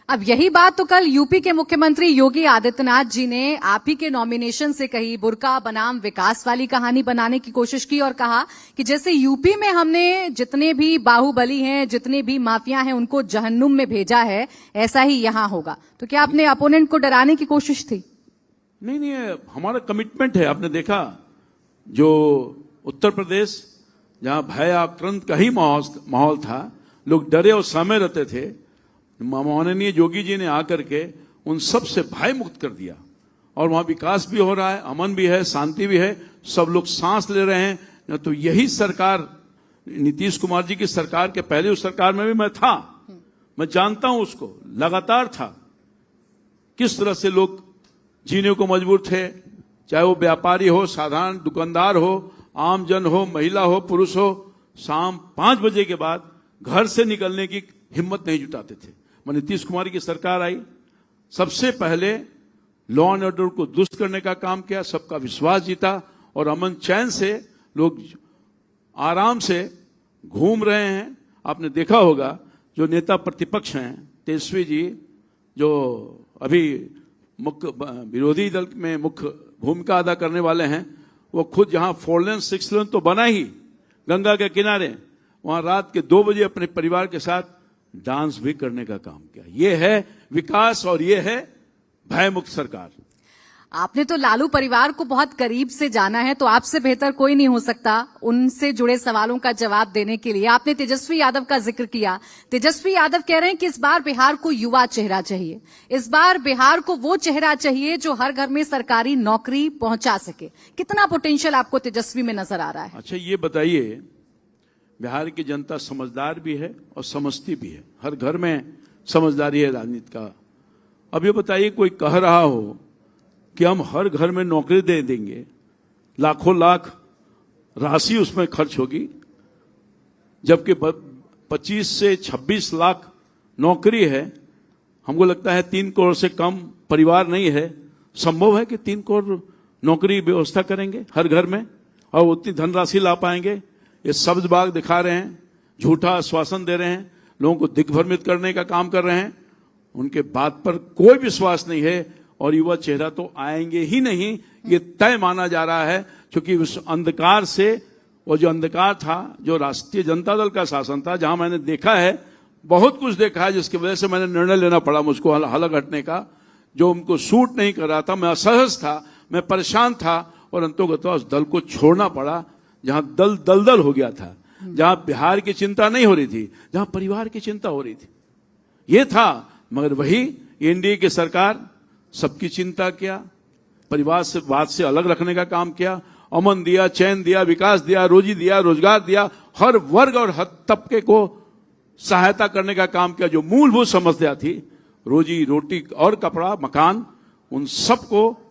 अब यही बात तो कल यूपी के मुख्यमंत्री योगी आदित्यनाथ जी ने आप ही के नॉमिनेशन से कही। बुर्का बनाम विकास वाली कहानी बनाने की कोशिश की और कहा कि जैसे यूपी में हमने जितने भी बाहुबली हैं, जितने भी माफिया हैं, उनको जहन्नुम में भेजा है, ऐसा ही यहां होगा। तो क्या आपने अपोनेंट को डराने की कोशिश थी? नहीं, हमारा कमिटमेंट है। आपने देखा जो उत्तर प्रदेश जहां भय आक्रांत का ही माहौल था, लोग डरे और सहमे रहते थे, माननीय योगी जी ने आकर के उन सब से भय मुक्त कर दिया और वहां विकास भी हो रहा है, अमन भी है, शांति भी है, सब लोग सांस ले रहे हैं। तो यही सरकार, नीतीश कुमार जी की सरकार के पहले उस सरकार में भी मैं था, मैं जानता हूं उसको, लगातार था। किस तरह से लोग जीने को मजबूर थे, चाहे वो व्यापारी हो, साधारण दुकानदार हो, आम जन हो, महिला हो, पुरुष हो, शाम 5 बजे के बाद घर से निकलने की हिम्मत नहीं जुटाते थे। नीतीश कुमार की सरकार आई, सबसे पहले लॉ एंड ऑर्डर को दुरुस्त करने का काम किया, सबका विश्वास जीता और अमन चैन से लोग आराम से घूम रहे हैं। आपने देखा होगा जो नेता प्रतिपक्ष हैं, तेजस्वी जी, जो अभी मुख्य विरोधी दल में मुख्य भूमिका अदा करने वाले हैं, वो खुद जहां 4 लेन 6 लेन तो बना ही गंगा के किनारे, वहां रात के 2 बजे अपने परिवार के साथ डांस भी करने का काम किया। ये है विकास और ये है भयमुक्त सरकार। आपने तो लालू परिवार को बहुत करीब से जाना है, तो आपसे बेहतर कोई नहीं हो सकता उनसे जुड़े सवालों का जवाब देने के लिए। आपने तेजस्वी यादव का जिक्र किया। तेजस्वी यादव कह रहे हैं कि इस बार बिहार को युवा चेहरा चाहिए, इस बार बिहार को वो चेहरा चाहिए जो हर घर में सरकारी नौकरी पहुंचा सके। कितना पोटेंशियल आपको तेजस्वी में नजर आ रहा है? अच्छा, ये बताइए, बिहार की जनता समझदार भी है और समझती भी है। हर घर में समझदारी है राजनीति का। अब ये बताइए, कोई कह रहा हो कि हम हर घर में नौकरी दे देंगे, लाखों लाख राशि उसमें खर्च होगी, जबकि 25 से 26 लाख नौकरी है। हमको लगता है 3 करोड़ से कम परिवार नहीं है, संभव है कि 3 करोड़ नौकरी व्यवस्था करेंगे हर घर में और उतनी धनराशि ला पाएंगे? ये शब्दबाग दिखा रहे हैं, झूठा आश्वासन दे रहे हैं, लोगों को दिग्भ्रमित करने का काम कर रहे हैं। उनके बात पर कोई विश्वास नहीं है और युवा चेहरा तो आएंगे ही नहीं, ये तय माना जा रहा है। क्योंकि उस अंधकार से, वो जो अंधकार था, जो राष्ट्रीय जनता दल का शासन था, जहां मैंने देखा है, बहुत कुछ देखा है, जिसकी वजह से मैंने निर्णय लेना पड़ा मुझको अलग हटने का, जो उनको सूट नहीं कर रहा था। मैं असहज था, मैं परेशान था और अंततः उस दल को छोड़ना पड़ा, जहां दलदल हो गया था, जहां बिहार की चिंता नहीं हो रही थी, जहां परिवार की चिंता हो रही थी। ये था, मगर वही एनडीए की सरकार सबकी चिंता किया, परिवार से बात से अलग रखने का काम किया, अमन दिया, चैन दिया, विकास दिया, रोजी दिया, रोजगार दिया, हर वर्ग और हर तबके को सहायता करने का काम किया। जो मूलभूत समस्या थी, रोजी रोटी और कपड़ा मकान, उन सबको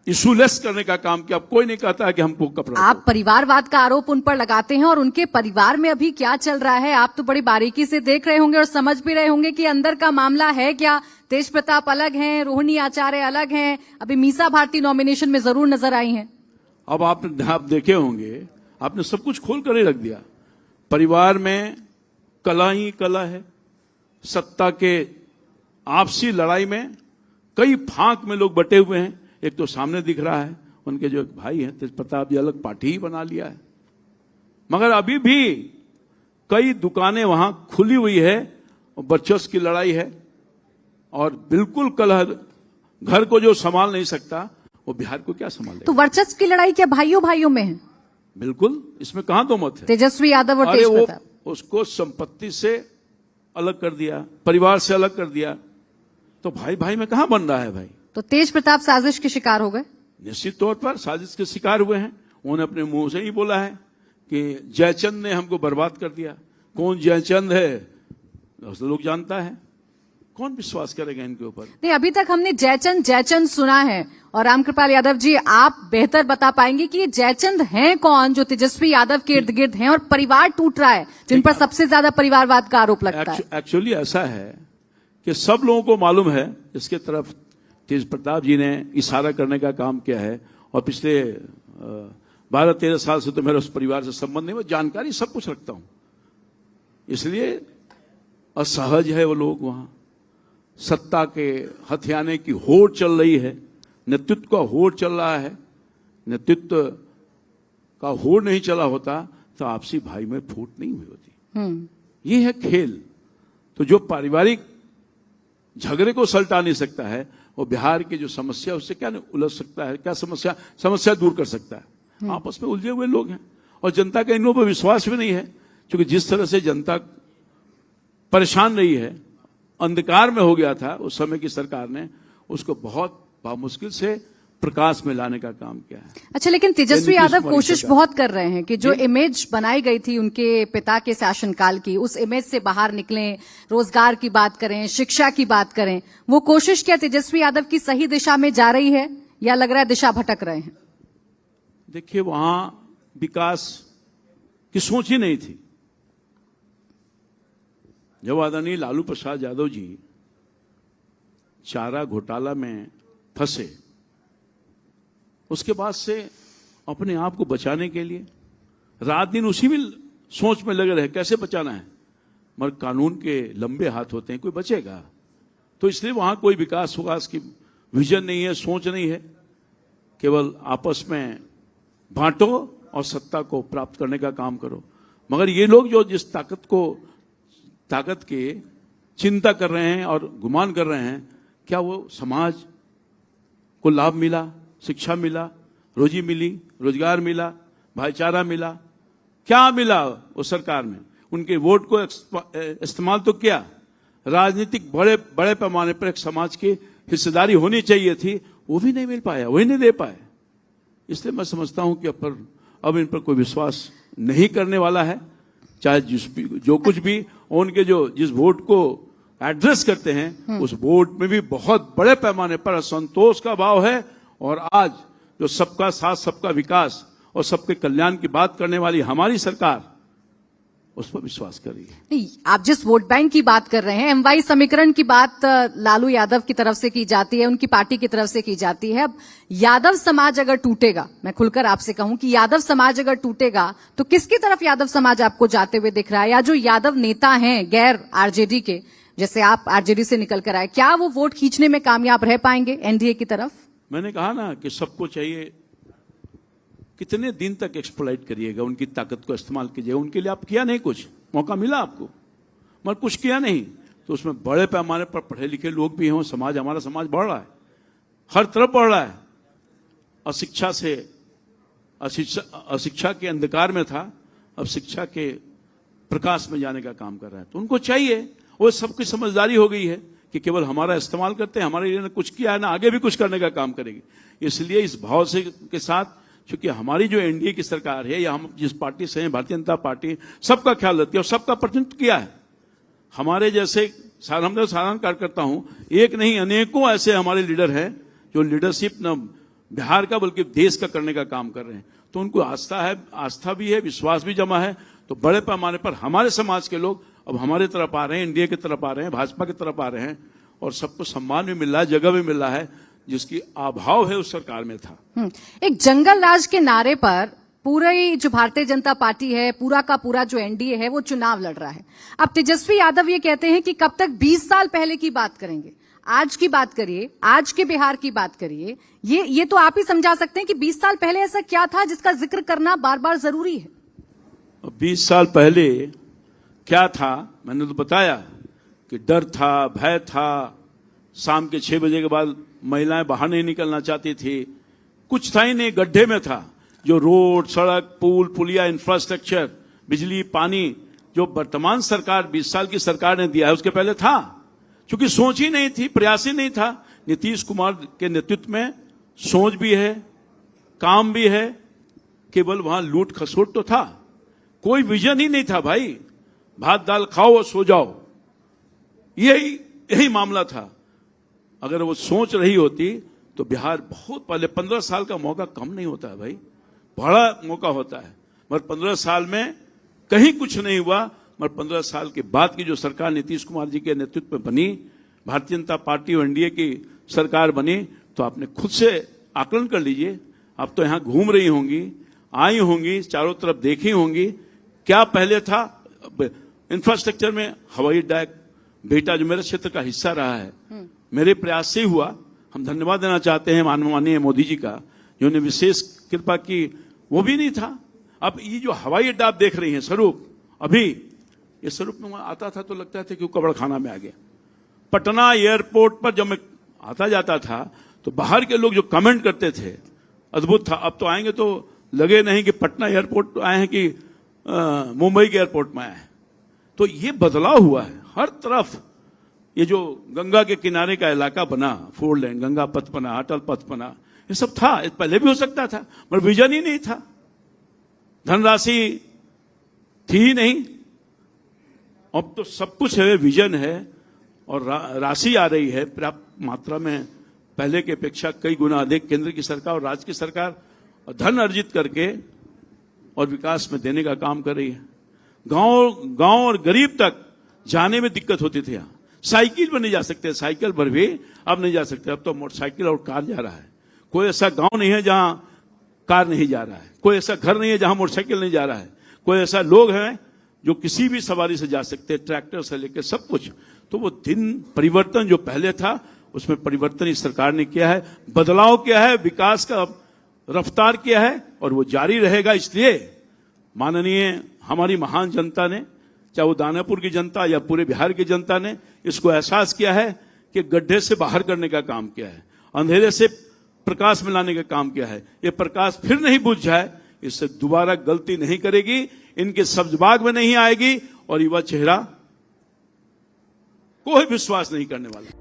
इशूलेस करने का काम किया। अब कोई नहीं कहता है कि हमको कपड़ा। आप परिवारवाद का आरोप उन पर लगाते हैं और उनके परिवार में अभी क्या चल रहा है आप तो बड़ी बारीकी से देख रहे होंगे और समझ भी रहे होंगे कि अंदर का मामला है क्या। तेज प्रताप अलग हैं, रोहिणी आचार्य अलग हैं, अभी मीसा भारती नॉमिनेशन में जरूर नजर आई हैं। अब आप देखे होंगे, आपने सब कुछ खोल कर ही रख दिया। परिवार में कला ही कला है। सत्ता के आपसी लड़ाई में कई फांक में लोग बटे हुए हैं। एक तो सामने दिख रहा है, उनके जो एक भाई हैं तेज प्रताप जी, अलग पार्टी ही बना लिया है, मगर अभी भी कई दुकानें वहां खुली हुई है और वर्चस्व की लड़ाई है और बिल्कुल कलह। घर को जो संभाल नहीं सकता वो बिहार को क्या संभालेगा? तो वर्चस्व की लड़ाई क्या भाइयों भाइयों में है? बिल्कुल, इसमें कहां दो मत है। तेजस्वी यादव और तेज प्रताप, उसको संपत्ति से अलग कर दिया, परिवार से अलग कर दिया, तो भाई भाई में कहां बन रहा है भाई? तो तेज प्रताप साजिश के शिकार हो गए। निश्चित तौर पर साजिश के शिकार हुए हैं। उन्होंने अपने मुंह से ही बोला है कि जयचंद ने हमको बर्बाद कर दिया। कौन जयचंद है लोग जानता है, कौन विश्वास करेगा इनके ऊपर? नहीं, अभी तक हमने जयचंद सुना है और रामकृपाल यादव जी आप बेहतर बता पाएंगे कि ये जयचंद हैं कौन जो तेजस्वी यादव के इर्द गिर्द हैं और परिवार टूट रहा है, जिन पर सबसे ज्यादा परिवारवाद का आरोप लगता है। एक्चुअली ऐसा है कि सब लोगों को मालूम है इसके तरफ तेज प्रताप जी ने इशारा करने का काम किया है और पिछले 12-13 साल से तो मेरा उस परिवार से संबंध नहीं, मैं जानकारी सब कुछ रखता हूं, इसलिए असहज है वो लोग वहां। सत्ता के हथियाने की होड़ चल रही है, नेतृत्व का होड़ चल रहा है। नेतृत्व का होड़ नहीं चला होता तो आपसी भाई में फूट नहीं हुई होती। ये है खेल। तो जो पारिवारिक झगड़े को सलटा नहीं सकता है, वो बिहार की जो समस्या उससे क्या नहीं उलझ सकता है, क्या समस्या दूर कर सकता है। आपस में उलझे हुए लोग हैं और जनता का इन लोगों पर विश्वास भी नहीं है, क्योंकि जिस तरह से जनता परेशान रही है, अंधकार में हो गया था उस समय की सरकार ने, उसको बहुत मुश्किल से प्रकाश में लाने का काम किया है। अच्छा, लेकिन तेजस्वी यादव कोशिश बहुत कर रहे हैं कि जो इमेज बनाई गई थी उनके पिता के शासनकाल की, उस इमेज से बाहर निकलें, रोजगार की बात करें, शिक्षा की बात करें। वो कोशिश क्या तेजस्वी यादव की सही दिशा में जा रही है या लग रहा है दिशा भटक रहे हैं? देखिए, वहां विकास की सोच ही नहीं थी। जब आदरणीय लालू प्रसाद यादव जी चारा घोटाला में फंसे, उसके बाद से अपने आप को बचाने के लिए रात दिन उसी में सोच में लगे रहे, कैसे बचाना है। मगर कानून के लंबे हाथ होते हैं, कोई बचेगा तो इसलिए वहां कोई विकास की विजन नहीं है, सोच नहीं है। केवल आपस में बांटो और सत्ता को प्राप्त करने का काम करो। मगर ये लोग जो जिस ताकत के चिंता कर रहे हैं और गुमान कर रहे हैं, क्या वो समाज को लाभ मिला, शिक्षा मिला, रोजी मिली, रोजगार मिला, भाईचारा मिला? क्या मिला उस सरकार में? उनके वोट को इस्तेमाल तो किया, राजनीतिक बड़े पैमाने पर एक समाज की हिस्सेदारी होनी चाहिए थी, वो भी नहीं मिल पाया, वही नहीं दे पाए। इसलिए मैं समझता हूं कि अब इन पर कोई विश्वास नहीं करने वाला है, चाहे जो कुछ भी उनके जिस वोट को एड्रेस करते हैं उस वोट में भी बहुत बड़े पैमाने पर असंतोष का भाव है। और आज जो सबका साथ, सबका विकास और सबके कल्याण की बात करने वाली हमारी सरकार उस पर विश्वास कर रही है। नहीं, आप जिस वोट बैंक की बात कर रहे हैं, एमवाई समीकरण की बात लालू यादव की तरफ से की जाती है, उनकी पार्टी की तरफ से की जाती है। अब यादव समाज अगर टूटेगा, मैं खुलकर आपसे कहूं कि यादव समाज अगर टूटेगा तो किसकी तरफ यादव समाज आपको जाते हुए दिख रहा है? या जो यादव नेता हैं गैर आरजेडी के, जैसे आप आरजेडी से निकल कर आए, क्या वो वोट खींचने में कामयाब रह पाएंगे एनडीए की तरफ? मैंने कहा ना कि सबको चाहिए, कितने दिन तक एक्सप्लॉइट करिएगा, उनकी ताकत को इस्तेमाल कीजिएगा। उनके लिए आप किया नहीं, कुछ मौका मिला आपको मगर कुछ किया नहीं। तो उसमें बड़े पैमाने पर पढ़े लिखे लोग भी हैं, हमारा समाज बढ़ रहा है, हर तरफ बढ़ रहा है। अशिक्षा के अंधकार में था, अब शिक्षा के प्रकाश में जाने का काम कर रहा है। तो उनको चाहिए, वो सबकी समझदारी हो गई है कि केवल हमारा इस्तेमाल करते हैं, हमारे लिए कुछ किया है ना, आगे भी कुछ करने का काम करेगी। इसलिए इस भाव से के साथ, क्योंकि हमारी जो एनडीए की सरकार है या हम जिस पार्टी से हैं, भारतीय जनता पार्टी, सबका ख्याल रखती है और सबका प्रतिनिधित्व किया है। हमारे जैसे साधारण कार्यकर्ता हूं, एक नहीं अनेकों ऐसे हमारे लीडर हैं जो लीडरशिप न बिहार का बल्कि देश का करने का काम कर रहे हैं। तो उनको आस्था भी है, विश्वास भी जमा है। तो बड़े पैमाने पर हमारे समाज के लोग अब हमारे तरफ आ रहे हैं, एनडीए की तरफ आ रहे हैं, भाजपा की तरफ आ रहे हैं और सबको सम्मान भी मिल रहा है, जगह भी मिल रहा है, जिसकी अभाव है उस सरकार में था। एक जंगल राज के नारे पर पूरी जो भारतीय जनता पार्टी है, पूरा का पूरा जो एनडीए है, वो चुनाव लड़ रहा है। अब तेजस्वी यादव ये कहते हैं कि कब तक 20 साल पहले की बात करेंगे, आज की बात करिए, आज के बिहार की बात करिए। ये तो आप ही समझा सकते हैं कि 20 साल पहले ऐसा क्या था जिसका जिक्र करना बार बार जरूरी है? 20 साल पहले क्या था, मैंने तो बताया कि डर था, भय था, शाम के 6 बजे के बाद महिलाएं बाहर नहीं निकलना चाहती थी, कुछ था ही नहीं, गड्ढे में था। जो रोड, सड़क, पुल, पुलिया, इंफ्रास्ट्रक्चर, बिजली, पानी जो वर्तमान सरकार 20 साल की सरकार ने दिया है, उसके पहले था। क्योंकि सोच ही नहीं थी, प्रयास ही नहीं था। नीतीश कुमार के नेतृत्व में सोच भी है, काम भी है, केवल वहां लूट खसोट तो था, कोई विजन ही नहीं था भाई। भात दाल खाओ और सो जाओ, यही मामला था। अगर वो सोच रही होती तो बिहार बहुत पहले, 15 साल का मौका कम नहीं होता है भाई, बड़ा मौका होता है। मगर 15 साल में कहीं कुछ नहीं हुआ। मगर 15 साल के बाद की जो सरकार नीतीश कुमार जी के नेतृत्व में बनी, भारतीय जनता पार्टी और एनडीए की सरकार बनी, तो आपने खुद से आकलन कर लीजिए। आप तो यहां घूम रही होंगी, आई होंगी, चारों तरफ देखी होंगी, क्या पहले था। इंफ्रास्ट्रक्चर में हवाई अड्डा बेटा जो मेरे क्षेत्र का हिस्सा रहा है, मेरे प्रयास से ही हुआ। हम धन्यवाद देना चाहते हैं माननीय मोदी जी का, जिन्होंने विशेष कृपा की। वो भी नहीं था। अब ये जो हवाई अड्डा आप देख रही हैं स्वरूप, अभी ये स्वरूप में आता था तो लगता था कि वो कब्र खाना में आ गया। पटना एयरपोर्ट पर जब मैं आता जाता था तो बाहर के लोग जो कमेंट करते थे, अद्भुत था। अब तो आएंगे तो लगे नहीं कि पटना एयरपोर्ट आए हैं कि मुंबई के एयरपोर्ट में आए हैं। तो ये बदलाव हुआ है हर तरफ। ये जो गंगा के किनारे का इलाका बना, 4 लेन गंगा पथ बना, अटल पथ बना, ये सब था। पहले भी हो सकता था, मगर विजन ही नहीं था, धनराशि थी ही नहीं। अब तो सब कुछ है, विजन है और राशि आ रही है पर्याप्त मात्रा में, पहले की अपेक्षा कई गुना अधिक। केंद्र की सरकार और राज्य की सरकार धन अर्जित करके और विकास में देने का काम कर रही है। गांव और गरीब तक जाने में दिक्कत होती थी। यहाँ साइकिल पर नहीं जा सकते, साइकिल पर भी अब नहीं जा सकते। अब तो मोटरसाइकिल और कार जा रहा है। कोई ऐसा गांव नहीं है जहां कार नहीं जा रहा है, कोई ऐसा घर नहीं है जहां मोटरसाइकिल नहीं जा रहा है, कोई ऐसा लोग हैं जो किसी भी सवारी से जा सकते हैं, ट्रैक्टर से लेकर सब कुछ। तो वो दिन परिवर्तन जो पहले था उसमें परिवर्तन इस सरकार ने किया है, बदलाव किया है, विकास का रफ्तार किया है और वो जारी रहेगा। इसलिए माननीय हमारी महान जनता ने, चाहे वो दानापुर की जनता या पूरे बिहार की जनता ने, इसको एहसास किया है कि गड्ढे से बाहर करने का काम किया है, अंधेरे से प्रकाश में लाने का काम किया है। ये प्रकाश फिर नहीं बुझ जाए, इससे दोबारा गलती नहीं करेगी, इनके सब्जबाग में नहीं आएगी और युवा चेहरा कोई विश्वास नहीं करने वाला।